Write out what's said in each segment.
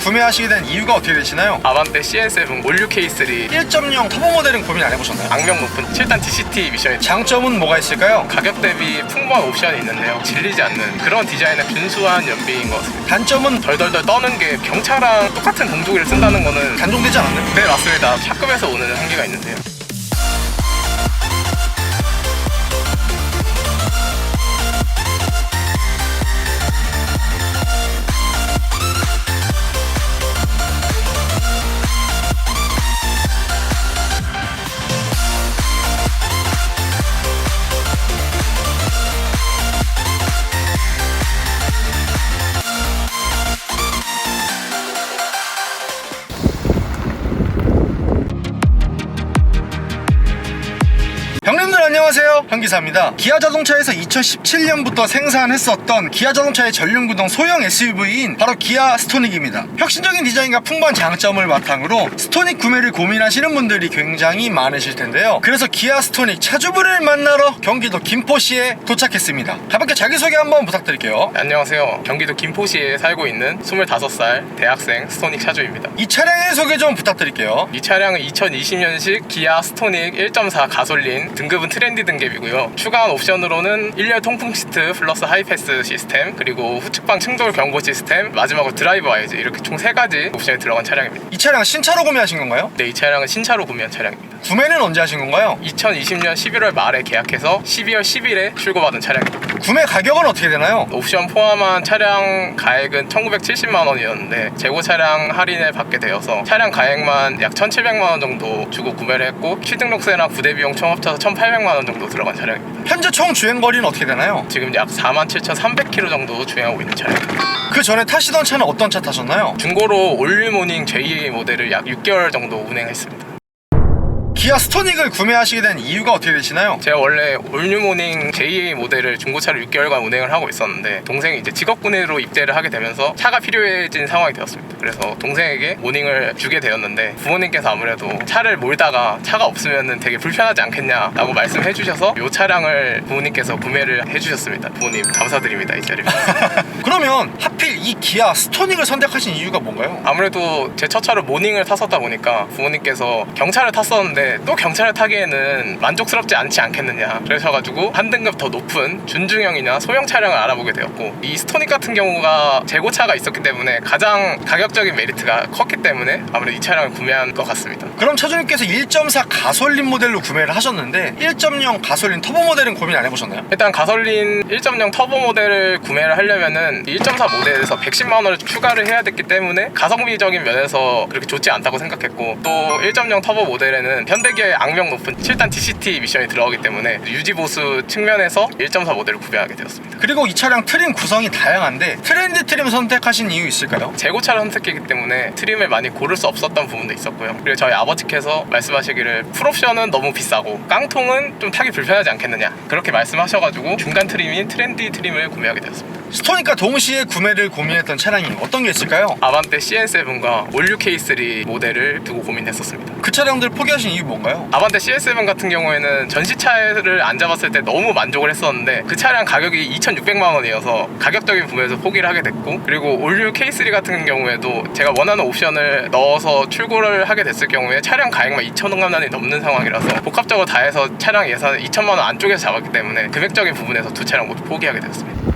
구매하시게 된 이유가 어떻게 되시나요? 아반떼 CN7 올류 K3 1.0 터보 모델은 고민 안 해보셨나요? 악명 높은 7단 DCT 미션이 장점은 뭐가 있을까요? 가격 대비 풍부한 옵션이 있는데요. 질리지 않는 그런 디자인의 준수한 연비인 것 같습니다. 단점은 덜덜덜 떠는 게 경차랑 똑같은 공조기를 쓴다는 거는 단종되지 않았나요? 네, 맞습니다. 차급에서 오는 한계가 있는데요. 형님들 안녕하세요, 현기사입니다. 기아 자동차에서 2017년부터 생산했었던 기아 자동차의 전륜구동 소형 SUV인 바로 기아 스토닉입니다. 혁신적인 디자인과 풍부한 장점을 바탕으로 스토닉 구매를 고민하시는 분들이 굉장히 많으실 텐데요. 그래서 기아 스토닉 차주분을 만나러 경기도 김포시에 도착했습니다. 가볍게 자기소개 한번 부탁드릴게요. 안녕하세요. 경기도 김포시에 살고 있는 25살 대학생 스토닉 차주입니다. 이 차량의 소개 좀 부탁드릴게요. 이 차량은 2020년식 기아 스토닉 1.4 가솔린 등급은 트렌디 등급이고요. 추가한 옵션으로는 1열 통풍 시트 플러스 하이패스 시스템, 그리고 후측방 충돌 경고 시스템, 마지막으로 드라이브 와이즈, 이렇게 총 3가지 옵션이 들어간 차량입니다. 이 차량 신차로 구매하신 건가요? 네, 이 차량은 신차로 구매한 차량입니다. 구매는 언제 하신 건가요? 2020년 11월 말에 계약해서 12월 10일에 출고받은 차량입니다. 구매 가격은 어떻게 되나요? 옵션 포함한 차량 가액은 1970만 원이었는데 재고 차량 할인을 받게 되어서 차량 가액만 약 1700만 원 정도 주고 구매를 했고, 취등록세랑 부대 비용 총 합쳐서 1800만 원 정도 들어간 차량입니다. 현재 총 주행거리는 어떻게 되나요? 지금 약 47,300km 정도 주행하고 있는 차량입니다. 그 전에 타시던 차는 어떤 차 타셨나요? 중고로 올류모닝 J 모델을 약 6개월 정도 운행했습니다. 기아 스토닉을 구매하시게 된 이유가 어떻게 되시나요? 제가 원래 올뉴모닝 JA 모델을 중고차로 6개월간 운행을 하고 있었는데, 동생이 이제 직업군으로 입대를 하게 되면서 차가 필요해진 상황이 되었습니다. 그래서 동생에게 모닝을 주게 되었는데, 부모님께서 아무래도 차를 몰다가 차가 없으면 되게 불편하지 않겠냐라고 말씀해 주셔서 이 차량을 부모님께서 구매를 해주셨습니다. 부모님 감사드립니다, 이 자리에. 그러면 하필 이 기아 스토닉을 선택하신 이유가 뭔가요? 아무래도 제 첫 차로 모닝을 탔었다 보니까 부모님께서 경차를 탔었는데 또 경차를 타기에는 만족스럽지 않지 않겠느냐, 그러셔가지고 한 등급 더 높은 준중형이나 소형 차량을 알아보게 되었고, 이 스토닉 같은 경우가 재고차가 있었기 때문에 가장 가격적인 메리트가 컸기 때문에 아무래도 이 차량을 구매한 것 같습니다. 그럼 차주님께서 1.4 가솔린 모델로 구매를 하셨는데 1.0 가솔린 터보 모델은 고민 안 해보셨나요? 일단 가솔린 1.0 터보 모델을 구매를 하려면은 1.4 모델에서 110만 원을 추가를 해야 됐기 때문에 가성비적인 면에서 그렇게 좋지 않다고 생각했고, 또 1.0 터보 모델에는 현대기아의 악명 높은 7단 DCT 미션이 들어가기 때문에 유지보수 측면에서 1.4 모델을 구매하게 되었습니다. 그리고 이 차량 트림 구성이 다양한데 트렌드 트림 선택하신 이유 있을까요? 재고차를 선택했기 때문에 트림을 많이 고를 수 없었던 부분도 있었고요. 그리고 저희 아버지께서 말씀하시기를 풀옵션은 너무 비싸고 깡통은 좀 타기 불편하지 않겠느냐, 그렇게 말씀하셔가지고 중간 트림인 트렌디 트림을 구매하게 되었습니다. 스토닉과 동시에 구매를 고민했던 차량이 어떤 게 있을까요? 아반떼 CN7과 올류 K3 모델을 두고 고민했었습니다. 그 차량들 포기하신 이유 뭔가요? 아반떼 CN7 같은 경우에는 전시차를 안 잡았을 때 너무 만족을 했었는데 그 차량 가격이 2,600만 원이어서 가격적인 부분에서 포기를 하게 됐고, 그리고 올류 K3 같은 경우에도 제가 원하는 옵션을 넣어서 출고를 하게 됐을 경우에 차량 가액만 2,000만 원이 넘는 상황이라서 복합적으로 다 해서 차량 예산을 2,000만 원 안쪽에서 잡았기 때문에 금액적인 부분에서 두 차량 모두 포기하게 되었습니다.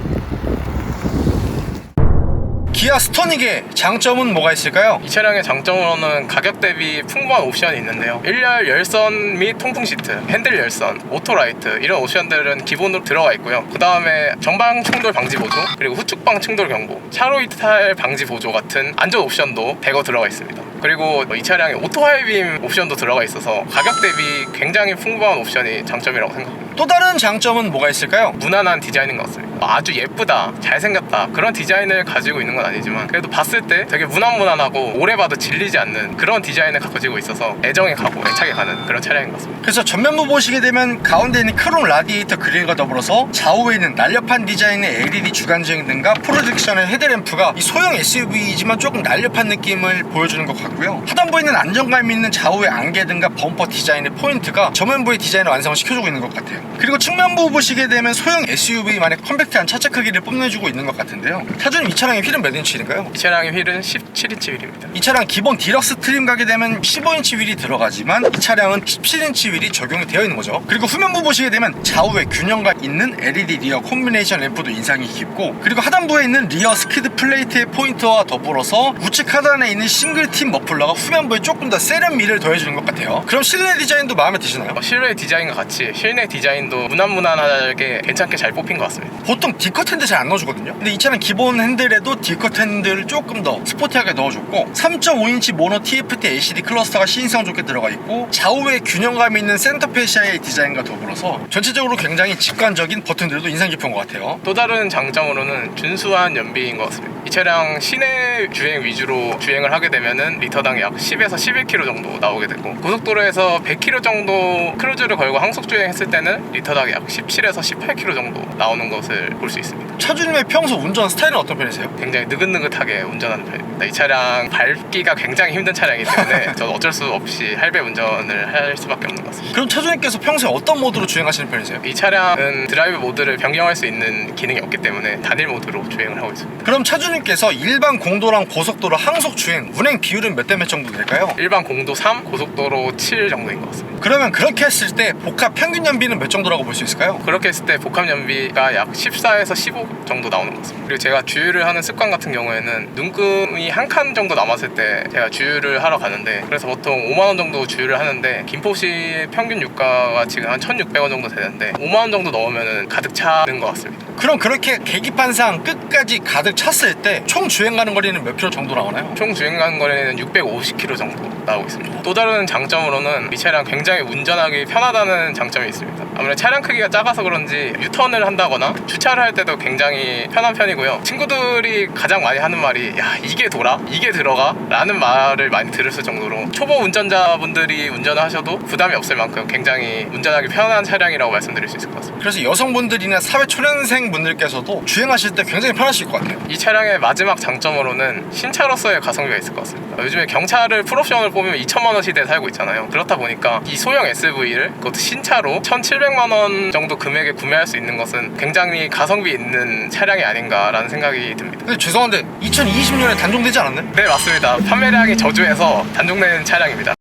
기아 스토닉의 장점은 뭐가 있을까요? 이 차량의 장점으로는 가격 대비 풍부한 옵션이 있는데요. 1열 열선 및 통풍 시트, 핸들 열선, 오토라이트, 이런 옵션들은 기본으로 들어가 있고요. 그 다음에 전방 충돌 방지 보조, 그리고 후측방 충돌 경고, 차로 이탈 방지 보조 같은 안전 옵션도 대거 들어가 있습니다. 그리고 이 차량에 오토 하이빔 옵션도 들어가 있어서 가격 대비 굉장히 풍부한 옵션이 장점이라고 생각합니다. 또 다른 장점은 뭐가 있을까요? 무난한 디자인인 것 같습니다. 아주 예쁘다, 잘생겼다, 그런 디자인을 가지고 있는 건 아니지만 그래도 봤을 때 되게 무난무난하고 오래 봐도 질리지 않는 그런 디자인을 가지고 있어서 애정이 가고 애착이 가는 그런 차량인 것 같습니다. 그래서 전면부 보시게 되면 가운데 있는 크롬 라디에이터 그릴과 더불어서 좌우에 있는 날렵한 디자인의 LED 주간주행 등과 프로젝션의 헤드램프가 이 소형 SUV이지만 조금 날렵한 느낌을 보여주는 것 같고요. 하단부에 있는 안정감 있는 좌우의 안개 등과 범퍼 디자인의 포인트가 전면부의 디자인을 완성시켜주고 있는 것 같아요. 그리고 측면부 보시게 되면 소형 SUV만의 컴팩트 컴팩트한 차체 크기를 뽐내주고 있는 것 같은데요. 차주님 이 차량의 휠은 몇 인치인가요? 이 차량의 휠은 17인치 휠입니다. 이 차량 기본 디럭스 트림 가게 되면 15인치 휠이 들어가지만 이 차량은 17인치 휠이 적용이 되어 있는 거죠. 그리고 후면부 보시게 되면 좌우에 균형감 있는 LED 리어 콤비네이션 램프도 인상이 깊고, 그리고 하단부에 있는 리어 스키드 플레이트의 포인트와 더불어서 우측 하단에 있는 싱글 팀 머플러가 후면부에 조금 더 세련미를 더해주는 것 같아요. 그럼 실내 디자인도 마음에 드시나요? 실외 디자인과 같이 실내 디자인도 무난무난하게 괜찮게 잘 뽑힌 것 같습니다. 보통 D컷 핸들 잘 안 넣어주거든요. 근데 이 차는 기본 핸들에도 D컷 핸들을 조금 더 스포티하게 넣어줬고, 3.5인치 모노 TFT LCD 클러스터가 시인성 좋게 들어가 있고, 좌우에 균형감 있는 센터 페시아의 디자인과 더불어서 전체적으로 굉장히 직관적인 버튼들도 인상 깊은 것 같아요. 또 다른 장점으로는 준수한 연비인 것 같습니다. 이 차량 시내 주행 위주로 주행을 하게 되면은 리터당 약 10에서 11km 정도 나오게 되고, 고속도로에서 100km 정도 크루즈를 걸고 항속 주행했을 때는 리터당 약 17에서 18km 정도 나오는 것을 볼 수 있습니다. 차주님의 평소 운전 스타일은 어떤 편이세요? 굉장히 느긋느긋하게 운전하는 편입니다. 이 차량 밟기가 굉장히 힘든 차량이기 때문에 저는 어쩔 수 없이 할배 운전을 할 수밖에 없는 것 같습니다. 그럼 차주님께서 평소에 어떤 모드로 주행하시는 편이세요? 이 차량은 드라이브 모드를 변경할 수 있는 기능이 없기 때문에 단일 모드로 주행을 하고 있습니다. 그럼 차주님께서 일반 공도랑 고속도로 항속 주행 운행 비율은 몇 대 몇 정도 될까요? 일반 공도 3, 고속도로 7 정도인 것 같습니다. 그러면 그렇게 했을 때 복합 평균 연비는 몇 정도라고 볼 수 있을까요? 그렇게 했을 때 복합 연비가 약 14에서 15 정도 나오는 것 같습니다. 그리고 제가 주유를 하는 습관 같은 경우에는 눈금이 한 칸 정도 남았을 때 제가 주유를 하러 가는데, 그래서 보통 5만원 정도 주유를 하는데 김포시 평균 유가가 지금 한 1,600원 정도 되는데 5만원 정도 넣으면 가득 차는 것 같습니다. 그럼 그렇게 계기판상 끝까지 가득 찼을 때 총 주행 가는 거리는 몇 킬로 정도 나오나요? 총 주행 가는 거리는 650km 정도 나오고 있습니다. 또 다른 장점으로는 이 차량 굉장히 운전하기 편하다는 장점이 있습니다. 아무래도 차량 크기가 작아서 그런지 유턴을 한다거나 주차를 할 때도 굉장히 편한 편이고요. 친구들이 가장 많이 하는 말이 "야, 이게 돌아? 이게 들어가?" 라는 말을 많이 들었을 정도로 초보 운전자분들이 운전을 하셔도 부담이 없을 만큼 굉장히 운전하기 편한 차량이라고 말씀드릴 수 있을 것 같습니다. 그래서 여성분들이나 사회 초년생 분들께서도 주행하실 때 굉장히 편하실 것 같아요. 이 차량의 마지막 장점으로는 신차로서의 가성비가 있을 것 같습니다. 요즘에 경차를 풀옵션을 뽑으면 2천만 원 시대에 살고 있잖아요. 그렇다 보니까 이 소형 SUV를 그것도 신차로 1,700만 원 정도 금액에 구매할 수 있는 것은 굉장히 가성비 있는 차량이 아닌가라는 생각이 듭니다. 근데 죄송한데 2020년에 단종되지 않았나요? 네, 맞습니다. 판매량이 저조해서 단종된 차량입니다.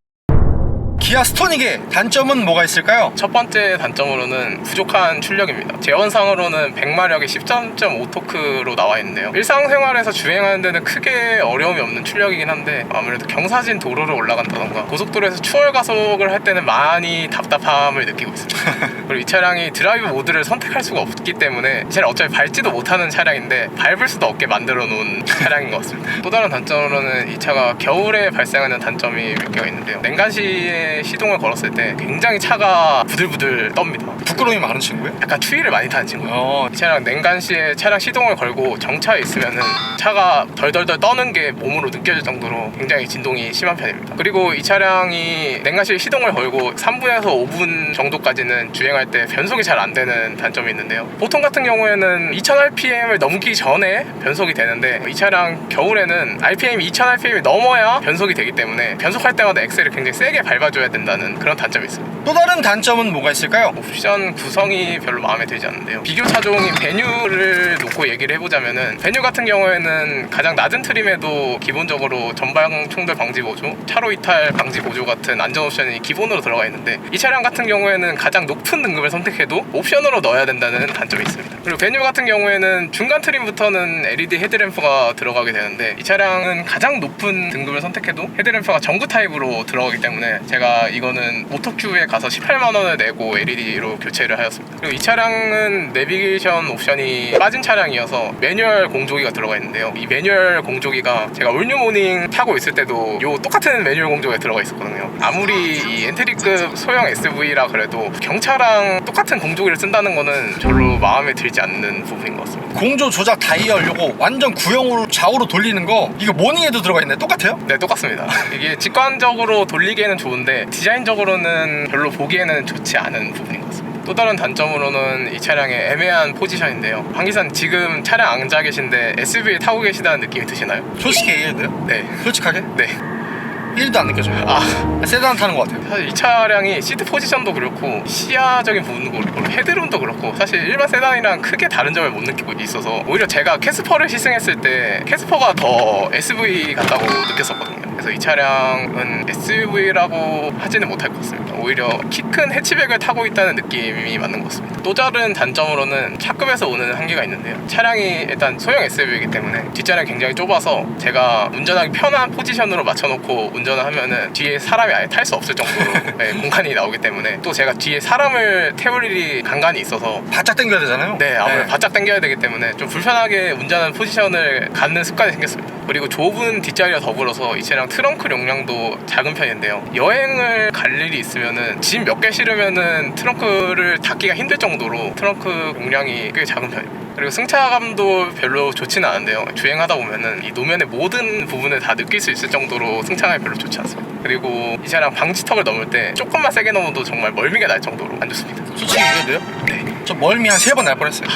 기아 스토닉의 단점은 뭐가 있을까요? 첫 번째 단점으로는 부족한 출력입니다. 제원상으로는 100마력의 13.5 토크로 나와 있는데요. 일상생활에서 주행하는 데는 크게 어려움이 없는 출력이긴 한데, 아무래도 경사진 도로를 올라간다던가 고속도로에서 추월 가속을 할 때는 많이 답답함을 느끼고 있습니다. 그리고 이 차량이 드라이브 모드를 선택할 수가 없기 때문에 이 차량 어차피 밟지도 못하는 차량인데 밟을 수도 없게 만들어 놓은 차량인 것 같습니다. 또 다른 단점으로는 이 차가 겨울에 발생하는 단점이 몇 개가 있는데요. 냉간시에 시동을 걸었을 때 굉장히 차가 부들부들 떱니다. 부끄러움이 많은 친구예요? 약간 추위를 많이 타는 친구예요. 이 차량 냉간시에 차량 시동을 걸고 정차에 있으면은 차가 덜덜덜 떠는 게 몸으로 느껴질 정도로 굉장히 진동이 심한 편입니다. 그리고 이 차량이 냉간시에 시동을 걸고 3분에서 5분 정도까지는 주행할 때 변속이 잘 안 되는 단점이 있는데요. 보통 같은 경우에는 2000rpm을 넘기 전에 변속이 되는데, 이 차량 겨울에는 RPM이 2000rpm이 넘어야 변속이 되기 때문에 변속할 때마다 엑셀을 굉장히 세게 밟아줘야 된다는 그런 단점이 있습니다. 또 다른 단점은 뭐가 있을까요? 옵션 구성이 별로 마음에 들지 않는데요. 비교 차종인 베뉴를 놓고 얘기를 해보자면은, 베뉴 같은 경우에는 가장 낮은 트림에도 기본적으로 전방 충돌 방지 보조, 차로 이탈 방지 보조 같은 안전 옵션이 기본으로 들어가 있는데, 이 차량 같은 경우에는 가장 높은 등급을 선택해도 옵션으로 넣어야 된다는 단점이 있습니다. 그리고 베뉴 같은 경우에는 중간 트림부터는 LED 헤드램프가 들어가게 되는데, 이 차량은 가장 높은 등급을 선택해도 헤드램프가 전구 타입으로 들어가기 때문에 제가 이거는 오토큐에 가서 18만 원을 내고 LED로 교체를 하였습니다. 그리고 이 차량은 내비게이션 옵션이 빠진 차량이어서 매뉴얼 공조기가 들어가 있는데요. 이 매뉴얼 공조기가 제가 올뉴 모닝 타고 있을 때도 요 똑같은 매뉴얼 공조기가 들어가 있었거든요. 아무리 이 엔트리급 소형 SUV라 그래도 경차랑 똑같은 공조기를 쓴다는 거는 별로 마음에 들지 않는 부분인 것 같습니다. 공조 조작 다이얼 요거 완전 구형으로 좌우로 돌리는 거, 이거 모닝에도 들어가 있네. 똑같아요? 네, 똑같습니다. 이게 직관적으로 돌리기에는 좋은데 디자인적으로는 별로 보기에는 좋지 않은 부분인 것 같습니다. 또 다른 단점으로는 이 차량의 애매한 포지션인데요. 황 기사님 지금 차량 앉아 계신데 SUV에 타고 계시다는 느낌이 드시나요? 솔직히 얘기해도 돼요? 네. 솔직하게? 네. 1도 안 느껴져요. 세단 타는 것 같아요. 사실 이 차량이 시트 포지션도 그렇고 시야적인 부분도 그렇고 헤드룸도 그렇고 사실 일반 세단이랑 크게 다른 점을 못 느끼고 있어서 오히려 제가 캐스퍼를 시승했을 때 캐스퍼가 더 SUV 같다고 느꼈었거든요. 그래서 이 차량은 SUV라고 하지는 못할 것 같습니다. 오히려 키 큰 해치백을 타고 있다는 느낌이 맞는 것 같습니다. 또 다른 단점으로는 차급에서 오는 한계가 있는데요. 차량이 일단 소형 SUV이기 때문에 뒷자리가 굉장히 좁아서 제가 운전하기 편한 포지션으로 맞춰놓고 운전을 하면은 뒤에 사람이 아예 탈 수 없을 정도로 네, 공간이 나오기 때문에 또 제가 뒤에 사람을 태울 일이 간간히 있어서 바짝 당겨야 되잖아요. 네, 아무래도 바짝 당겨야 되기 때문에 좀 불편하게 운전하는 포지션을 갖는 습관이 생겼습니다. 그리고 좁은 뒷자리와 더불어서 이 차량 트렁크 용량도 작은 편인데요. 여행을 갈 일이 있으면은 짐 몇 개 실으면은 트렁크를 닫기가 힘들 정도로 트렁크 용량이 꽤 작은 편입니다. 그리고 승차감도 별로 좋지는 않은데요. 주행하다 보면은 이 노면의 모든 부분을 다 느낄 수 있을 정도로 승차감이 별로 좋지 않습니다. 그리고 이 차량 방지턱을 넘을 때 조금만 세게 넘어도 정말 멀미가 날 정도로 안 좋습니다. 솔직히 얘기해도 돼요? 네. 저 멀미 한 3번 날 뻔했어요.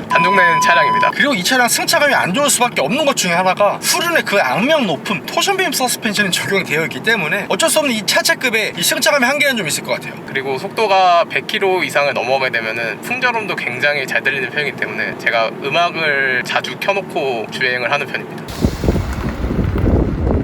단종된 차량입니다. 그리고 이 차량 승차감이 안 좋을 수밖에 없는 것 중에 하나가 후륜의 그 악명 높은 토션빔 서스펜션이 적용이 되어 있기 때문에 어쩔 수 없는 이 차체급의 이 승차감의 한계는 좀 있을 것 같아요. 그리고 속도가 100km 이상을 넘어가게 되면은 풍절음도 굉장히 잘 들리는 편이기 때문에 제가 음악을 자주 켜놓고 주행을 하는 편입니다.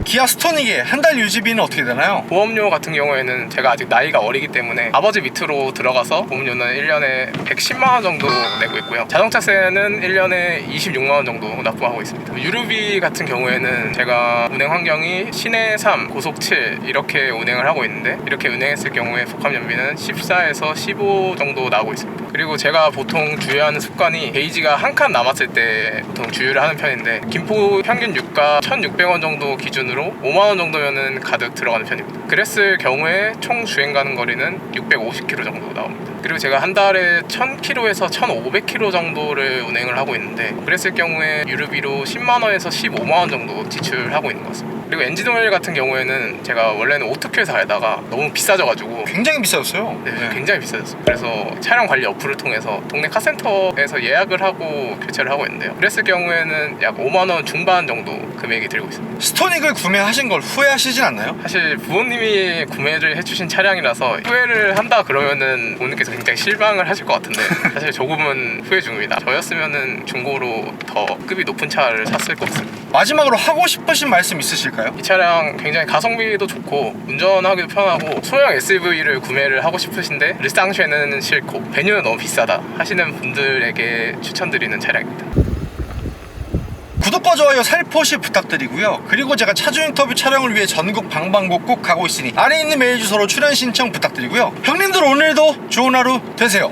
기아 스토닉의 한 달 유지비는 어떻게 되나요? 보험료 같은 경우에는 제가 아직 나이가 어리기 때문에 아버지 밑으로 들어가서 보험료는 1년에 110만 원 정도 내고 있고요. 자동차세는 1년에 26만 원 정도 납부하고 있습니다. 유류비 같은 경우에는 제가 운행 환경이 시내 3, 고속 7 이렇게 운행을 하고 있는데 이렇게 운행했을 경우에 복합연비는 14에서 15 정도 나오고 있습니다. 그리고 제가 보통 주유하는 습관이 게이지가 한 칸 남았을 때 보통 주유를 하는 편인데 김포 평균 유가 1,600원 정도 기준으로 5만 원 정도면은 가득 들어가는 편입니다. 그랬을 경우에 총 주행 가는 거리는 650km 정도 나옵니다. 그리고 제가 한 달에 1000km에서 1500km 정도를 운행을 하고 있는데 그랬을 경우에 유류비로 10만 원에서 15만 원 정도 지출하고 있는 것 같습니다. 그리고 엔진오일 같은 경우에는 제가 원래는 오토큐에서 알다가 너무 비싸져가지고 굉장히 비싸졌어요. 네, 굉장히 비싸졌어요. 그래서 차량 관리 어플을 통해서 동네 카센터에서 예약을 하고 교체를 하고 있는데요. 그랬을 경우에는 약 5만 원 중반 정도 금액이 들고 있습니다. 스토닉을 구매하신 걸 후회하시진 않나요? 사실 부모님이 구매를 해주신 차량이라서 후회를 한다 그러면은 부모님께서 굉장히 실망을 하실 것 같은데 사실 조금은 후회 중입니다. 저였으면은 중고로 더 급이 높은 차를 샀을 것 같습니다. 마지막으로 하고 싶으신 말씀 있으실까요? 이 차량 굉장히 가성비도 좋고 운전하기도 편하고 소형 SUV를 구매를 하고 싶으신데 르쌍쉐는 싫고 베뉴는 너무 비싸다 하시는 분들에게 추천드리는 차량입니다. 구독과 좋아요 살포시 부탁드리고요. 그리고 제가 차주 인터뷰 촬영을 위해 전국 방방곡곡 가고 있으니 아래 있는 메일 주소로 출연 신청 부탁드리고요. 형님들 오늘도 좋은 하루 되세요.